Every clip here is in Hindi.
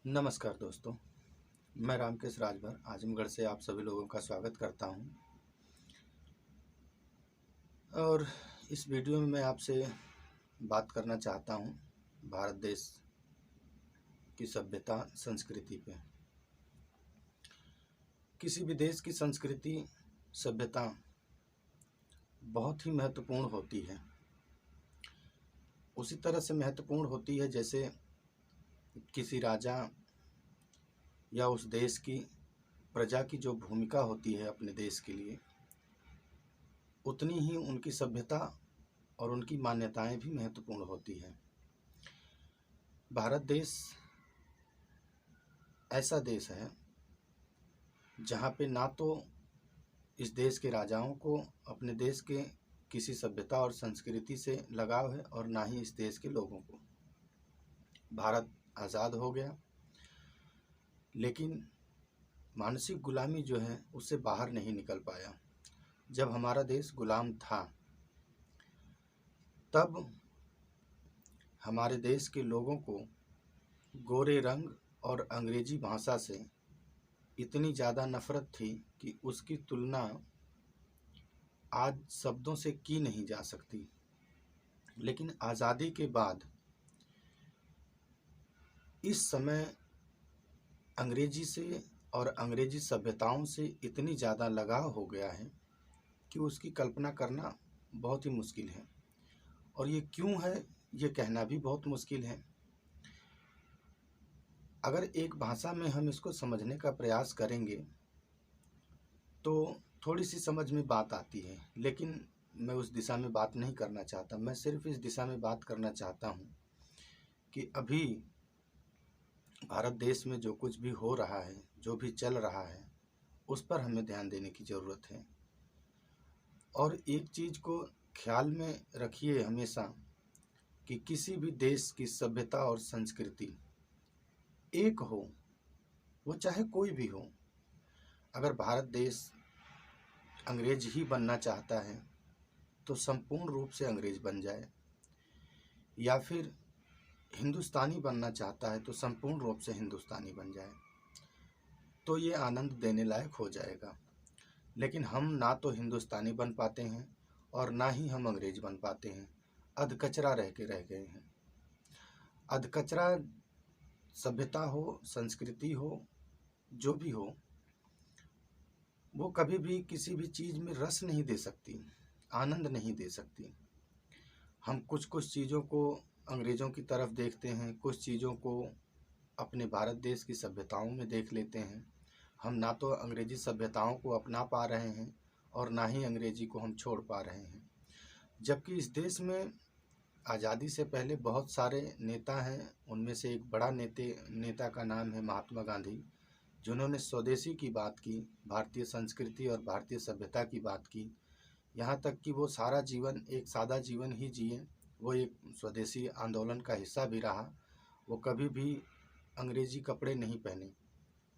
नमस्कार दोस्तों, मैं रामकेश राजभर आजमगढ़ से आप सभी लोगों का स्वागत करता हूं। और इस वीडियो में मैं आपसे बात करना चाहता हूं भारत देश की सभ्यता संस्कृति पे। किसी भी देश की संस्कृति सभ्यता बहुत ही महत्वपूर्ण होती है। उसी तरह से महत्वपूर्ण होती है जैसे किसी राजा या उस देश की प्रजा की जो भूमिका होती है अपने देश के लिए, उतनी ही उनकी सभ्यता और उनकी मान्यताएं भी महत्वपूर्ण होती है। भारत देश ऐसा देश है जहाँ पे ना तो इस देश के राजाओं को अपने देश के किसी सभ्यता और संस्कृति से लगाव है और ना ही इस देश के लोगों को। भारत आज़ाद हो गया, लेकिन मानसिक गुलामी जो है उससे बाहर नहीं निकल पाया। जब हमारा देश गुलाम था तब हमारे देश के लोगों को गोरे रंग और अंग्रेजी भाषा से इतनी ज़्यादा नफ़रत थी कि उसकी तुलना आज शब्दों से की नहीं जा सकती। लेकिन आज़ादी के बाद इस समय अंग्रेजी से और अंग्रेजी सभ्यताओं से इतनी ज़्यादा लगाव हो गया है कि उसकी कल्पना करना बहुत ही मुश्किल है। और ये क्यों है, ये कहना भी बहुत मुश्किल है। अगर एक भाषा में हम इसको समझने का प्रयास करेंगे तो थोड़ी सी समझ में बात आती है, लेकिन मैं उस दिशा में बात नहीं करना चाहता। मैं सिर्फ इस दिशा में बात करना चाहता हूँ कि अभी भारत देश में जो कुछ भी हो रहा है, जो भी चल रहा है, उस पर हमें ध्यान देने की ज़रूरत है। और एक चीज़ को ख्याल में रखिए हमेशा कि किसी भी देश की सभ्यता और संस्कृति एक हो, वो चाहे कोई भी हो। अगर भारत देश अंग्रेज ही बनना चाहता है तो संपूर्ण रूप से अंग्रेज बन जाए, या फिर हिंदुस्तानी बनना चाहता है तो संपूर्ण रूप से हिंदुस्तानी बन जाए, तो ये आनंद देने लायक हो जाएगा। लेकिन हम ना तो हिंदुस्तानी बन पाते हैं और ना ही हम अंग्रेज बन पाते हैं। अधकचरा रह गए हैं। अधकचरा सभ्यता हो, संस्कृति हो, जो भी हो, वो कभी भी किसी भी चीज़ में रस नहीं दे सकती, आनंद नहीं दे सकती। हम कुछ कुछ चीज़ों को अंग्रेज़ों की तरफ देखते हैं, कुछ चीज़ों को अपने भारत देश की सभ्यताओं में देख लेते हैं। हम ना तो अंग्रेजी सभ्यताओं को अपना पा रहे हैं और ना ही अंग्रेजी को हम छोड़ पा रहे हैं। जबकि इस देश में आज़ादी से पहले बहुत सारे नेता हैं। उनमें से एक बड़ा नेता का नाम है महात्मा गांधी, जिन्होंने स्वदेशी की बात की, भारतीय संस्कृति और भारतीय सभ्यता की बात की। यहाँ तक कि वो सारा जीवन एक सादा जीवन ही जिए। वो एक स्वदेशी आंदोलन का हिस्सा भी रहा। वो कभी भी अंग्रेजी कपड़े नहीं पहने।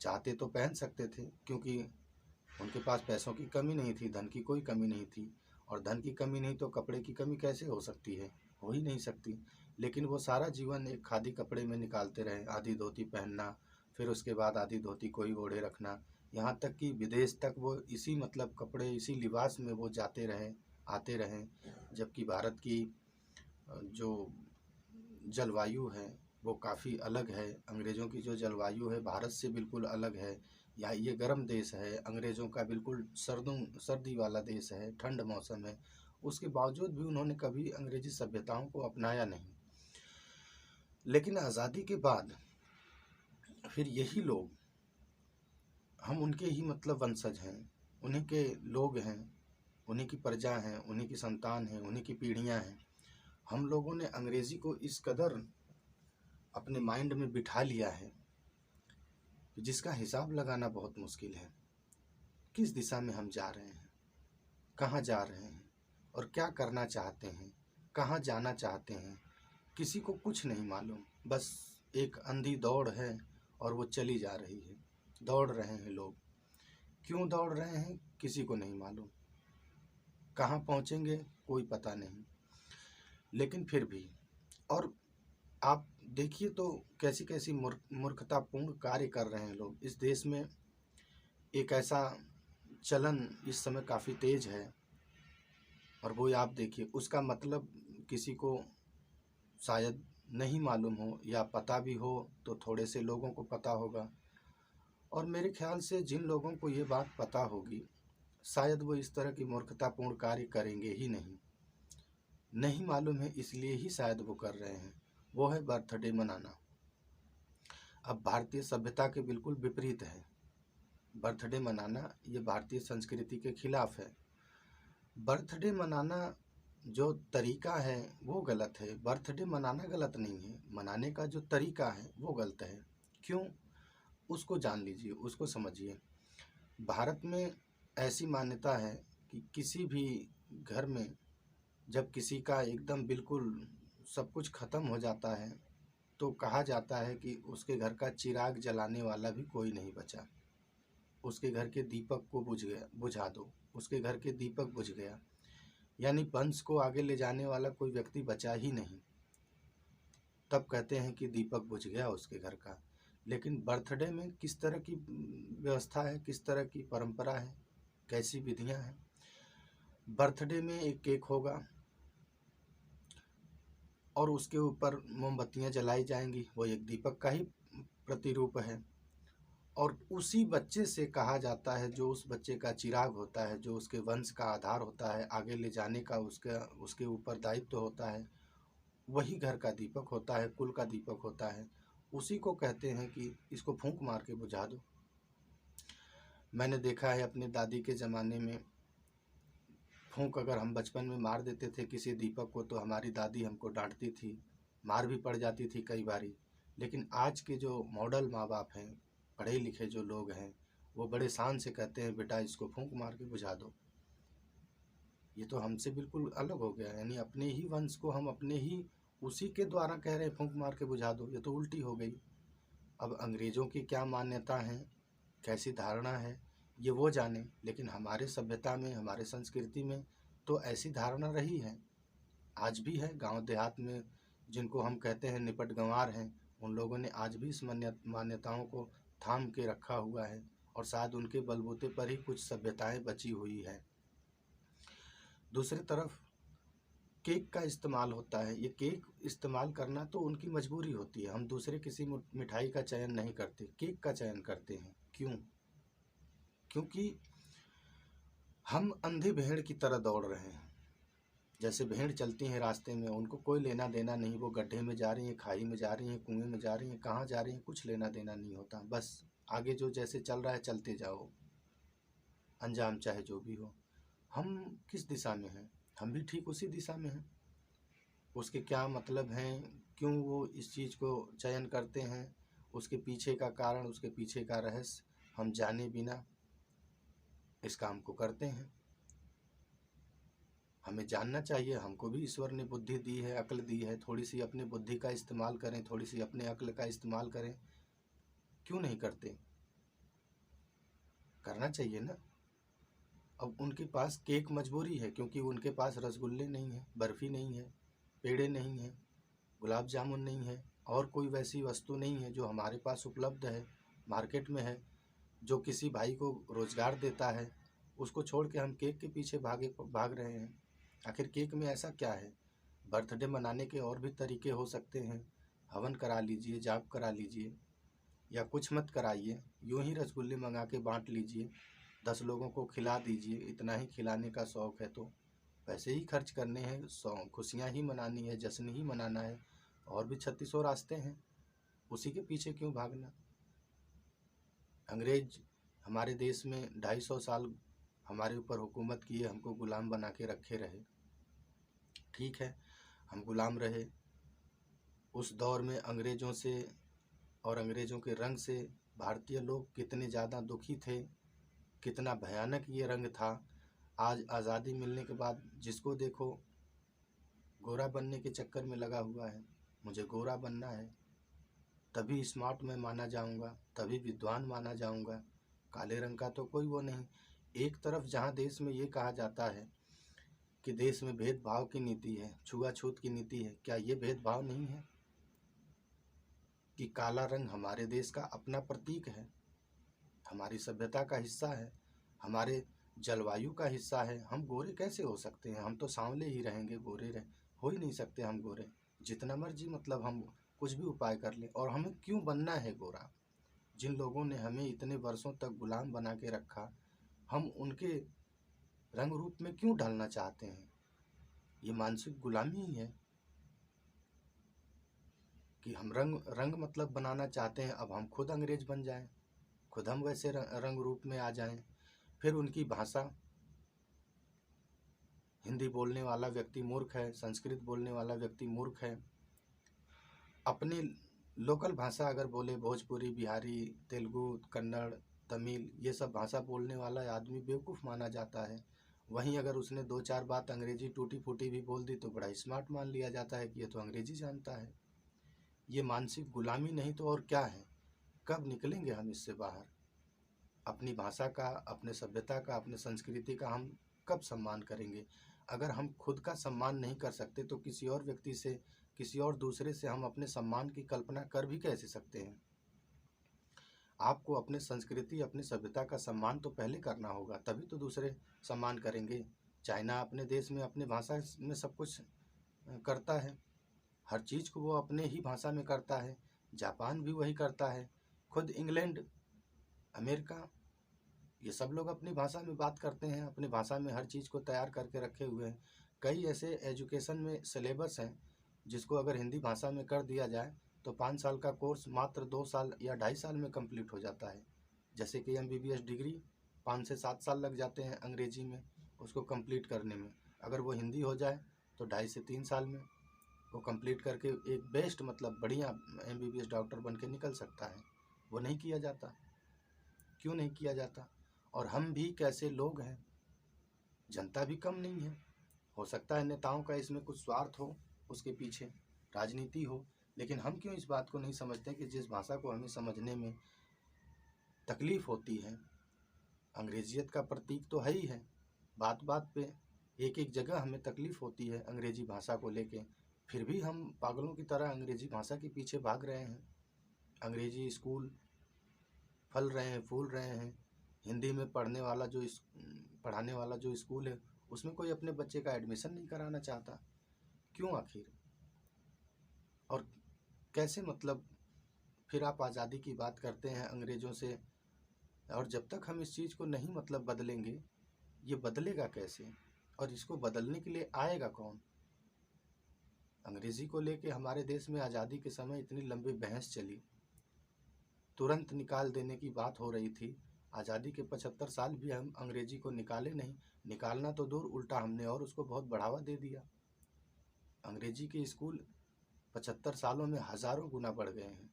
चाहते तो पहन सकते थे, क्योंकि उनके पास पैसों की कमी नहीं थी, धन की कोई कमी नहीं थी। और धन की कमी नहीं तो कपड़े की कमी कैसे हो सकती है? हो ही नहीं सकती। लेकिन वो सारा जीवन एक खादी कपड़े में निकालते रहे। आधी धोती पहनना, फिर उसके बाद आधी धोती को ही ओढ़े रखना, यहाँ तक कि विदेश तक वो इसी मतलब कपड़े, इसी लिबास में वो जाते रहे, आते रहे। जबकि भारत की जो जलवायु है वो काफ़ी अलग है। अंग्रेज़ों की जो जलवायु है भारत से बिल्कुल अलग है। या ये गर्म देश है, अंग्रेज़ों का बिल्कुल सर्दी वाला देश है, ठंड मौसम है। उसके बावजूद भी उन्होंने कभी अंग्रेजी सभ्यताओं को अपनाया नहीं। लेकिन आज़ादी के बाद फिर यही लोग, हम उनके ही मतलब वंशज हैं, उन्हीं के लोग हैं, उन्हीं की प्रजा हैं, उन्हीं की संतान हैं, उन्हीं की पीढ़ियां हैं। हम लोगों ने अंग्रेज़ी को इस कदर अपने माइंड में बिठा लिया है जिसका हिसाब लगाना बहुत मुश्किल है। किस दिशा में हम जा रहे हैं, कहाँ जा रहे हैं और क्या करना चाहते हैं, कहाँ जाना चाहते हैं, किसी को कुछ नहीं मालूम। बस एक अंधी दौड़ है और वो चली जा रही है। दौड़ रहे हैं लोग, क्यों दौड़ रहे हैं किसी को नहीं मालूम, कहाँ पहुँचेंगे कोई पता नहीं। लेकिन फिर भी, और आप देखिए तो कैसी कैसी मूर्खतापूर्ण कार्य कर रहे हैं लोग इस देश में। एक ऐसा चलन इस समय काफ़ी तेज है, और वो आप देखिए, उसका मतलब किसी को शायद नहीं मालूम हो, या पता भी हो तो थोड़े से लोगों को पता होगा। और मेरे ख्याल से जिन लोगों को ये बात पता होगी, शायद वो इस तरह की मूर्खतापूर्ण कार्य करेंगे ही नहीं। नहीं मालूम है इसलिए ही शायद वो कर रहे हैं। वो है बर्थडे मनाना। अब भारतीय सभ्यता के बिल्कुल विपरीत है बर्थडे मनाना। ये भारतीय संस्कृति के खिलाफ है। बर्थडे मनाना जो तरीका है वो गलत है। बर्थडे मनाना गलत नहीं है, मनाने का जो तरीका है वो गलत है। क्यों? उसको जान लीजिए, उसको समझिए। भारत में ऐसी मान्यता है कि किसी भी घर में जब किसी का एकदम बिल्कुल सब कुछ ख़त्म हो जाता है, तो कहा जाता है कि उसके घर का चिराग जलाने वाला भी कोई नहीं बचा। उसके घर के दीपक को बुझा दो, उसके घर के दीपक बुझ गया, यानी वंश को आगे ले जाने वाला कोई व्यक्ति बचा ही नहीं। तब कहते हैं कि दीपक बुझ गया उसके घर का। लेकिन बर्थडे में किस तरह की व्यवस्था है, किस तरह की परंपरा है, कैसी विधियां हैं। बर्थडे में एक केक होगा और उसके ऊपर मोमबत्तियां जलाई जाएंगी, वो एक दीपक का ही प्रतिरूप है। और उसी बच्चे से कहा जाता है, जो उस बच्चे का चिराग होता है, जो उसके वंश का आधार होता है, आगे ले जाने का उसके ऊपर दायित्व होता है, वही घर का दीपक होता है, कुल का दीपक होता है। उसी को कहते हैं कि इसको फूंक मार के बुझा दो। मैंने देखा है अपने दादी के ज़माने में, फूंक अगर हम बचपन में मार देते थे किसी दीपक को, तो हमारी दादी हमको डांटती थी, मार भी पड़ जाती थी कई बारी। लेकिन आज के जो मॉडल माँ बाप हैं, पढ़े लिखे जो लोग हैं, वो बड़े शान से कहते हैं बेटा इसको फूंक मार के बुझा दो। ये तो हमसे बिल्कुल अलग हो गया। यानी अपने ही वंश को हम अपने ही उसी के द्वारा कह रहे हैं फूंक मार के बुझा दो। ये तो उल्टी हो गई। अब अंग्रेज़ों की क्या मान्यता है, कैसी धारणा है, ये वो जाने। लेकिन हमारे सभ्यता में, हमारे संस्कृति में तो ऐसी धारणा रही है, आज भी है। गांव देहात में जिनको हम कहते हैं निपट गंवार हैं, उन लोगों ने आज भी इस मान्यताओं को थाम के रखा हुआ है, और शायद उनके बलबूते पर ही कुछ सभ्यताएं बची हुई है। दूसरी तरफ केक का इस्तेमाल होता है। ये केक इस्तेमाल करना तो उनकी मजबूरी होती है। हम दूसरे किसी मिठाई का चयन नहीं करते, केक का चयन करते हैं। क्यों? क्योंकि हम अंधे भेड़ की तरह दौड़ रहे हैं। जैसे भेड़ चलती हैं रास्ते में, उनको कोई लेना देना नहीं, वो गड्ढे में जा रही हैं, खाई में जा रही हैं, कुएं में जा रही हैं, कहाँ जा रही हैं कुछ लेना देना नहीं होता। बस आगे जो जैसे चल रहा है चलते जाओ, अंजाम चाहे जो भी हो। हम किस दिशा में हैं? हम भी ठीक उसी दिशा में हैं। उसके क्या मतलब हैं, क्यों वो इस चीज़ को चयन करते हैं, उसके पीछे का कारण, उसके पीछे का रहस्य हम जाने बिना इस काम को करते हैं। हमें जानना चाहिए। हमको भी ईश्वर ने बुद्धि दी है, अक्ल दी है। थोड़ी सी अपनी बुद्धि का इस्तेमाल करें, थोड़ी सी अपने अक्ल का इस्तेमाल करें। क्यों नहीं करते? करना चाहिए ना। अब उनके पास केक मजबूरी है, क्योंकि उनके पास रसगुल्ले नहीं हैं, बर्फ़ी नहीं है, पेड़े नहीं हैं, गुलाब जामुन नहीं है, और कोई वैसी वस्तु नहीं है जो हमारे पास उपलब्ध है, मार्केट में है, जो किसी भाई को रोज़गार देता है। उसको छोड़ के हम केक के पीछे भाग रहे हैं। आखिर केक में ऐसा क्या है? बर्थडे मनाने के और भी तरीके हो सकते हैं। हवन करा लीजिए, जाप करा लीजिए, या कुछ मत कराइए, यूं ही रसगुल्ले मंगा के बांट लीजिए, 10 लोगों को खिला दीजिए। इतना ही खिलाने का शौक़ है तो पैसे ही खर्च करने हैं, खुशियाँ ही मनानी है, जश्न ही मनाना है। और भी 3600 रास्ते हैं, उसी के पीछे क्यों भागना? अंग्रेज हमारे देश में 250 साल हमारे ऊपर हुकूमत किए, हमको गुलाम बना के रखे रहे। ठीक है, हम गुलाम रहे। उस दौर में अंग्रेज़ों से और अंग्रेज़ों के रंग से भारतीय लोग कितने ज़्यादा दुखी थे, कितना भयानक ये रंग था। आज आज़ादी मिलने के बाद जिसको देखो गोरा बनने के चक्कर में लगा हुआ है। मुझे गोरा बनना है, तभी स्मार्ट मैं माना जाऊंगा, तभी विद्वान माना जाऊंगा। काले रंग का तो कोई वो नहीं। एक तरफ जहां देश में ये कहा जाता है कि देश में भेदभाव की नीति है, छुआछूत की नीति है, क्या ये भेदभाव नहीं है? कि काला रंग हमारे देश का अपना प्रतीक है, हमारी सभ्यता का हिस्सा है, हमारे जलवायु का हिस्सा है। हम गोरे कैसे हो सकते हैं? हम तो सांवले ही रहेंगे, गोरे हो ही नहीं सकते हम गोरे। जितना मर्जी मतलब हम कुछ भी उपाय कर लें। और हमें क्यों बनना है गोरा? जिन लोगों ने हमें इतने वर्षों तक गुलाम बना के रखा, हम उनके रंग रूप में क्यों ढलना चाहते हैं? ये मानसिक गुलामी ही है कि हम रंग रंग मतलब बनाना चाहते हैं। अब हम खुद अंग्रेज बन जाएं, खुद हम वैसे रंग रूप में आ जाएं। फिर उनकी भाषा, हिंदी बोलने वाला व्यक्ति मूर्ख है, संस्कृत बोलने वाला व्यक्ति मूर्ख है। अपनी लोकल भाषा अगर बोले, भोजपुरी, बिहारी, तेलुगु, कन्नड़, तमिल, ये सब भाषा बोलने वाला आदमी बेवकूफ़ माना जाता है। वहीं अगर उसने 2-4 बात अंग्रेजी टूटी फूटी भी बोल दी तो बड़ा स्मार्ट मान लिया जाता है कि ये तो अंग्रेजी जानता है। ये मानसिक गुलामी नहीं तो और क्या है? कब निकलेंगे हम इससे बाहर? अपनी भाषा का, अपने सभ्यता का, अपने संस्कृति का हम कब सम्मान करेंगे? अगर हम खुद का सम्मान नहीं कर सकते तो किसी और व्यक्ति से, किसी और दूसरे से हम अपने सम्मान की कल्पना कर भी कैसे सकते हैं? आपको अपने संस्कृति, अपनी सभ्यता का सम्मान तो पहले करना होगा, तभी तो दूसरे सम्मान करेंगे। चाइना अपने देश में अपने भाषा में सब कुछ करता है, हर चीज़ को वो अपने ही भाषा में करता है। जापान भी वही करता है। खुद इंग्लैंड, अमेरिका, ये सब लोग अपनी भाषा में बात करते हैं, अपनी भाषा में हर चीज़ को तैयार करके रखे हुए हैं। कई ऐसे एजुकेशन में सिलेबस हैं जिसको अगर हिंदी भाषा में कर दिया जाए तो 5 साल का कोर्स मात्र 2 साल या 2.5 साल में कंप्लीट हो जाता है। जैसे कि MBBS डिग्री 5 से 7 साल लग जाते हैं अंग्रेजी में उसको कंप्लीट करने में। अगर वो हिंदी हो जाए तो 2.5 से 3 साल में वो कंप्लीट करके एक बेस्ट मतलब बढ़िया MBBS डॉक्टर बन के निकल सकता है। वो नहीं किया जाता। क्यों नहीं किया जाता? और हम भी कैसे लोग हैं, जनता भी कम नहीं है। हो सकता है नेताओं का इसमें कुछ स्वार्थ हो, उसके पीछे राजनीति हो, लेकिन हम क्यों इस बात को नहीं समझते कि जिस भाषा को हमें समझने में तकलीफ होती है, अंग्रेजियत का प्रतीक तो है ही है, बात बात पे एक एक जगह हमें तकलीफ होती है अंग्रेजी भाषा को लेके, फिर भी हम पागलों की तरह अंग्रेजी भाषा के पीछे भाग रहे हैं। अंग्रेजी स्कूल फल रहे हैं, फूल रहे हैं। हिंदी में पढ़ाने वाला जो स्कूल है उसमें कोई अपने बच्चे का एडमिशन नहीं कराना चाहता। क्यों आखिर? और कैसे मतलब फिर आप आज़ादी की बात करते हैं अंग्रेज़ों से, और जब तक हम इस चीज़ को नहीं मतलब बदलेंगे, ये बदलेगा कैसे? और इसको बदलने के लिए आएगा कौन? अंग्रेज़ी को लेके हमारे देश में आज़ादी के समय इतनी लंबी बहस चली, तुरंत निकाल देने की बात हो रही थी। आज़ादी के 75 साल भी हम अंग्रेजी को निकाले नहीं, निकालना तो दूर, उल्टा हमने और उसको बहुत बढ़ावा दे दिया। अंग्रेजी के स्कूल 75 सालों में हज़ारों गुना बढ़ गए हैं।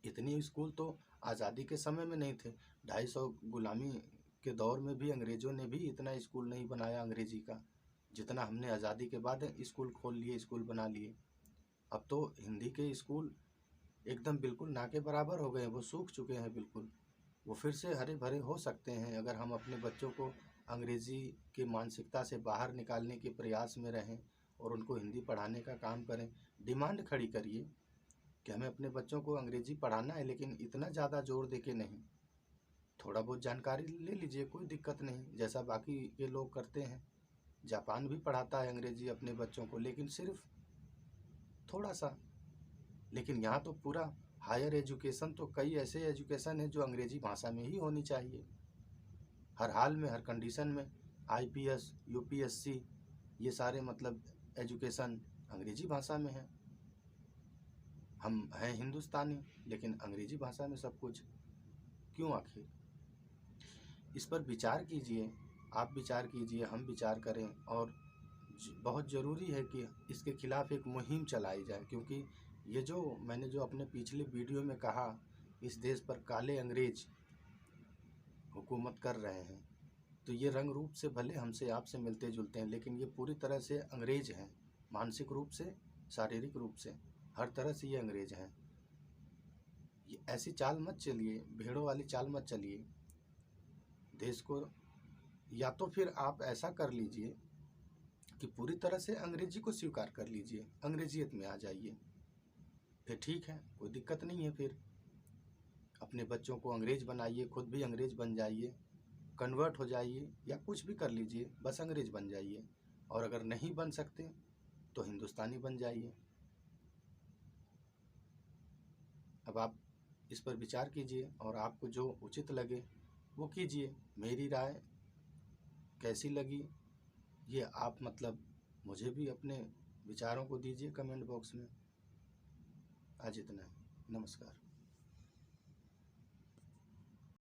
इतने स्कूल तो आज़ादी के समय में नहीं थे। 250 गुलामी के दौर में भी अंग्रेज़ों ने भी इतना स्कूल नहीं बनाया अंग्रेजी का, जितना हमने आज़ादी के बाद स्कूल खोल लिए, स्कूल बना लिए। अब तो हिंदी के स्कूल एकदम बिल्कुल ना के बराबर हो गए हैं, वो सूख चुके हैं बिल्कुल। वो फिर से हरे भरे हो सकते हैं अगर हम अपने बच्चों को अंग्रेज़ी की मानसिकता से बाहर निकालने के प्रयास में रहें और उनको हिंदी पढ़ाने का काम करें। डिमांड खड़ी करिए कि हमें अपने बच्चों को अंग्रेज़ी पढ़ाना है, लेकिन इतना ज़्यादा जोर दे के नहीं। थोड़ा बहुत जानकारी ले लीजिए, कोई दिक्कत नहीं, जैसा बाकी के लोग करते हैं। जापान भी पढ़ाता है अंग्रेज़ी अपने बच्चों को, लेकिन सिर्फ थोड़ा सा। लेकिन यहाँ तो पूरा हायर एजुकेशन, तो कई ऐसे एजुकेशन है जो अंग्रेजी भाषा में ही होनी चाहिए, हर हाल में, हर कंडीशन में। IPS, UPSC, ये सारे मतलब एजुकेशन अंग्रेजी भाषा में है। हम हैं हिंदुस्तानी, लेकिन अंग्रेजी भाषा में सब कुछ। क्यों आखिर? इस पर विचार कीजिए, आप विचार कीजिए, हम विचार करें। और बहुत ज़रूरी है कि इसके खिलाफ़ एक मुहिम चलाई जाए, क्योंकि ये जो मैंने जो अपने पिछले वीडियो में कहा, इस देश पर काले अंग्रेज हुकूमत कर रहे हैं, तो ये रंग रूप से भले हमसे आपसे मिलते जुलते हैं, लेकिन ये पूरी तरह से अंग्रेज हैं, मानसिक रूप से, शारीरिक रूप से, हर तरह से ये अंग्रेज हैं। ये ऐसी चाल मत चलिए, भेड़ों वाली चाल मत चलिए। देश को, या तो फिर आप ऐसा कर लीजिए कि पूरी तरह से अंग्रेजी को स्वीकार कर लीजिए, अंग्रेजियत में आ जाइए। फिर ठीक है, कोई दिक्कत नहीं है। फिर अपने बच्चों को अंग्रेज बनाइए, खुद भी अंग्रेज बन जाइए, कन्वर्ट हो जाइए या कुछ भी कर लीजिए, बस अंग्रेज बन जाइए। और अगर नहीं बन सकते तो हिंदुस्तानी बन जाइए। अब आप इस पर विचार कीजिए और आपको जो उचित लगे वो कीजिए। मेरी राय कैसी लगी ये आप मतलब मुझे भी अपने विचारों को दीजिए कमेंट बॉक्स में। आज इतना ही। नमस्कार।